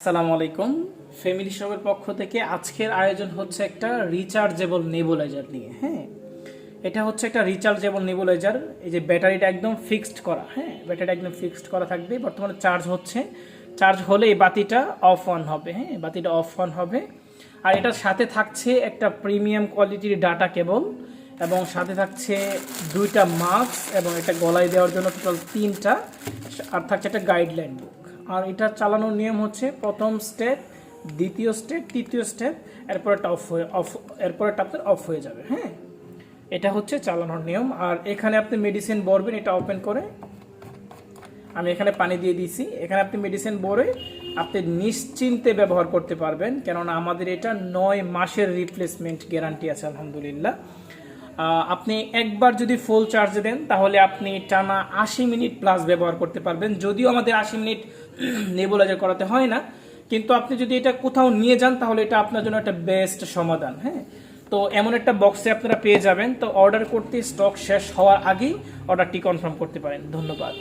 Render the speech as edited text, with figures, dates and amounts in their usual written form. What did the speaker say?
আসসালামু আলাইকুম। ফ্যামিলি শপের পক্ষ থেকে আজকের আয়োজন হচ্ছে একটা রিচার্জেবল নেবুলাইজার নিয়ে। হ্যাঁ, এটা হচ্ছে একটা রিচার্জেবল নেবুলাইজার। এই যে ব্যাটারিটা একদম ফিক্সড করা, হ্যাঁ ব্যাটারিটা একদম ফিক্সড করা থাকবে। বর্তমানে চার্জ হচ্ছে, চার্জ হলে এই বাতিটা অফ অন হবে। হ্যাঁ, বাতিটা অফ অন হবে। আর এটার সাথে থাকছে একটা প্রিমিয়াম কোয়ালিটির ডাটা কেবল, এবং সাথে থাকছে দুইটা মাস্ক এবং একটা গলায় দেওয়ার জন্য টোটাল তিনটা, আর থাকছে একটা গাইডলাইন বুক। আর এটা চালানোর নিয়ম হচ্ছে প্রথম স্টেপ, দ্বিতীয় স্টেপ, তৃতীয় স্টেপ, এরপরটা এরপরটা আপনার অফ হয়ে যাবে। হ্যাঁ, এটা হচ্ছে চালানোর নিয়ম। আর এখানে আপনি মেডিসিন ভরবেন, এটা ওপেন করে আমি এখানে পানি দিয়ে দিয়েছি। এখানে আপনি মেডিসিন ভরে আপনি নিশ্চিন্তে ব্যবহার করতে পারবেন, কেননা আমাদের এটা 9 মাসের রিপ্লেসমেন্ট গ্যারান্টি আছে আলহামদুলিল্লাহ। আপনি একবার যদি ফুল চার্জে দেন তাহলে আপনি টানা 80 মিনিট প্লাস ব্যবহার করতে পারবেন। যদিও আমাদের 80 মিনিট নেবুলাইজার করাতে হয় না, কিন্তু আপনি যদি এটা কোথাও নিয়ে যান তাহলে এটা আপনার জন্য একটা বেস্ট সমাধান। হ্যাঁ, তো এমন একটা বক্সে আপনারা পেয়ে যাবেন। তো অর্ডার করতে স্টক শেষ হওয়ার আগেই অর্ডারটি কনফার্ম করতে পারেন। ধন্যবাদ।